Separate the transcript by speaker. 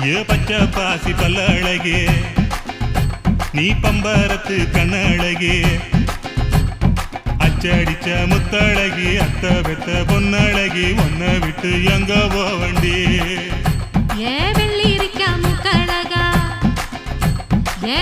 Speaker 1: ஏ பச்சை பாசி பல்ல அழகே நீ பம்பரத்து கண்ணழகே அச்சடிச்ச முத்தழகி அத்த பெத்த பொன்னழகி ஒன்ன விட்டு எங்க போவண்டி
Speaker 2: ஏ வெள்ளி இருக்க முக்கழகா ஏ